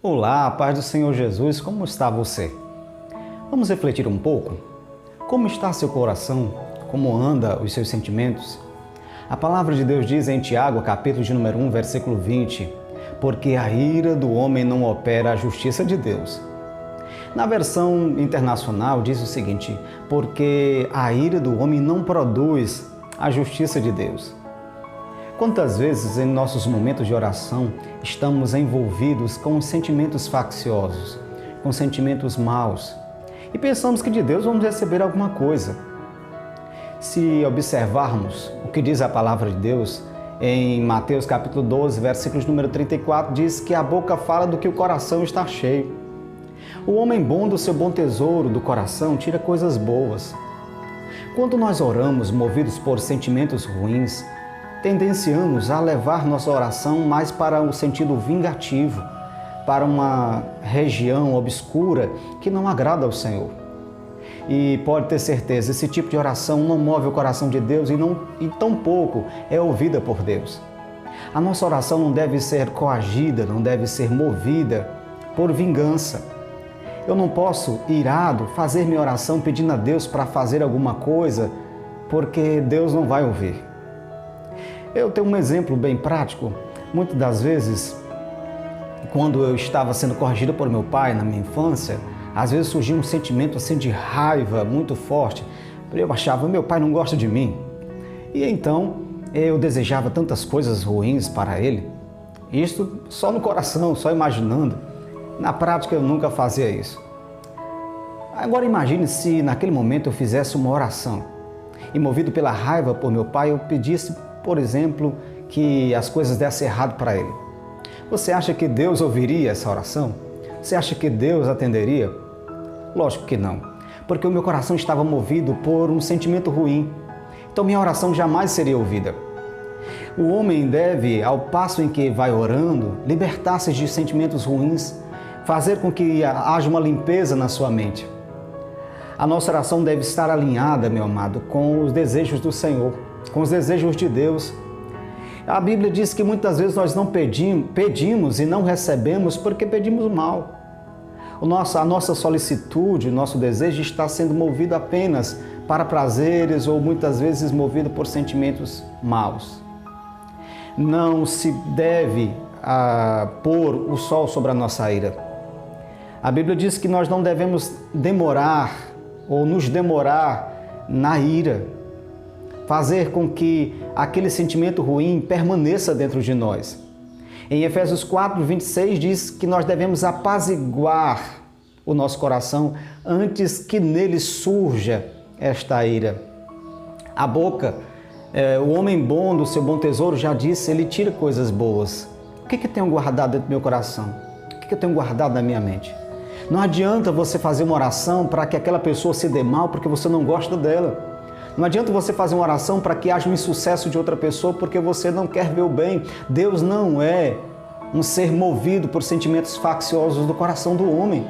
Olá, paz do Senhor Jesus, como está você? Vamos refletir um pouco? Como está seu coração? Como anda os seus sentimentos? A palavra de Deus diz em Tiago, capítulo de número 1, versículo 20, porque a ira do homem não opera a justiça de Deus. Na versão internacional diz o seguinte, porque a ira do homem não produz a justiça de Deus. Quantas vezes em nossos momentos de oração estamos envolvidos com sentimentos facciosos, com sentimentos maus e pensamos que de Deus vamos receber alguma coisa. Se observarmos o que diz a palavra de Deus, em Mateus capítulo 12, versículos número 34, diz que a boca fala do que o coração está cheio. O homem bom do seu bom tesouro do coração tira coisas boas. Quando nós oramos movidos por sentimentos ruins, tendenciamos a levar nossa oração mais para o sentido vingativo, para uma região obscura que não agrada ao Senhor. E pode ter certeza, esse tipo de oração não move o coração de Deus e tampouco é ouvida por Deus. A nossa oração não deve ser coagida, não deve ser movida por vingança. Eu não posso, irado, fazer minha oração pedindo a Deus para fazer alguma coisa, porque Deus não vai ouvir. Eu tenho um exemplo bem prático. Muitas das vezes, quando eu estava sendo corrigido por meu pai na minha infância, às vezes surgia um sentimento assim de raiva muito forte. Eu achava, meu pai não gosta de mim. E então eu desejava tantas coisas ruins para ele. Isto só no coração, só imaginando. Na prática eu nunca fazia isso. Agora imagine se naquele momento eu fizesse uma oração e movido pela raiva por meu pai eu pedisse, por exemplo, que as coisas dessem errado para ele. Você acha que Deus ouviria essa oração? Você acha que Deus atenderia? Lógico que não, porque o meu coração estava movido por um sentimento ruim. Então minha oração jamais seria ouvida. O homem deve, ao passo em que vai orando, libertar-se de sentimentos ruins, fazer com que haja uma limpeza na sua mente. A nossa oração deve estar alinhada, meu amado, com os desejos do Senhor, com os desejos de Deus. A Bíblia diz que muitas vezes nós não pedimos e não recebemos porque pedimos mal. A nossa solicitude, o nosso desejo está sendo movido apenas para prazeres ou muitas vezes movido por sentimentos maus. Não se deve pôr o sol sobre a nossa ira. A Bíblia diz que nós não devemos demorar ou nos demorar na ira, fazer com que aquele sentimento ruim permaneça dentro de nós. Em Efésios 4, 26 diz que nós devemos apaziguar o nosso coração antes que nele surja esta ira. A boca, o homem bom do seu bom tesouro já disse, ele tira coisas boas. O que eu tenho guardado dentro do meu coração? O que eu tenho guardado na minha mente? Não adianta você fazer uma oração para que aquela pessoa se dê mal porque você não gosta dela. Não adianta você fazer uma oração para que haja um insucesso de outra pessoa porque você não quer ver o bem. Deus não é um ser movido por sentimentos facciosos do coração do homem.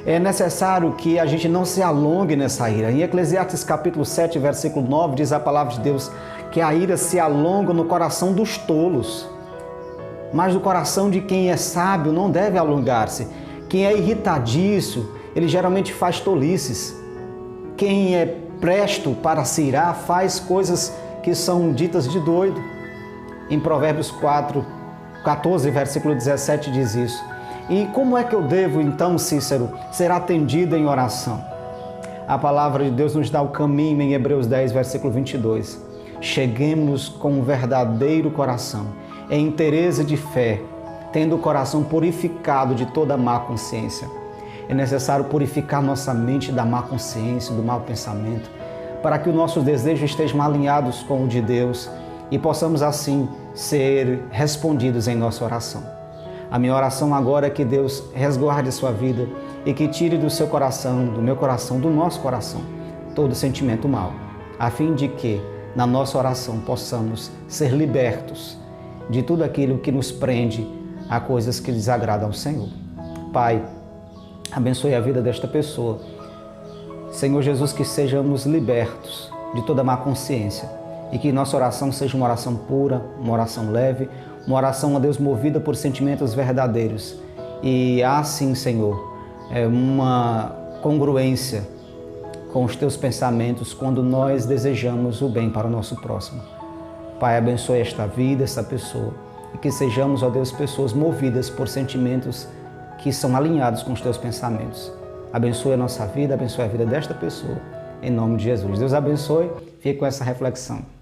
É necessário que a gente não se alongue nessa ira. Em Eclesiastes capítulo 7, versículo 9, diz a palavra de Deus que a ira se alonga no coração dos tolos. Mas no coração de quem é sábio não deve alongar-se. Quem é irritadiço, ele geralmente faz tolices. Quem é presto para se irar faz coisas que são ditas de doido. Em Provérbios 14, versículo 17 diz isso. E como é que eu devo então, Cícero, ser atendido em oração? A palavra de Deus nos dá o caminho em Hebreus 10, versículo 22. Cheguemos com um verdadeiro coração, em inteireza de fé, tendo o coração purificado de toda má consciência. É necessário purificar nossa mente da má consciência, do mau pensamento, para que os nossos desejos estejam alinhados com o de Deus e possamos assim ser respondidos em nossa oração. A minha oração agora é que Deus resguarde sua vida e que tire do seu coração, do meu coração, do nosso coração, todo sentimento mau, a fim de que na nossa oração possamos ser libertos de tudo aquilo que nos prende a coisas que desagradam ao Senhor. Pai, abençoe a vida desta pessoa. Senhor Jesus, que sejamos libertos de toda má consciência e que nossa oração seja uma oração pura, uma oração leve, uma oração a Deus movida por sentimentos verdadeiros e há sim, Senhor, uma congruência com os teus pensamentos quando nós desejamos o bem para o nosso próximo. Pai, abençoe esta vida, esta pessoa, e que sejamos, ó Deus, pessoas movidas por sentimentos que são alinhados com os teus pensamentos. Abençoe a nossa vida, abençoe a vida desta pessoa, em nome de Jesus. Deus abençoe, fique com essa reflexão.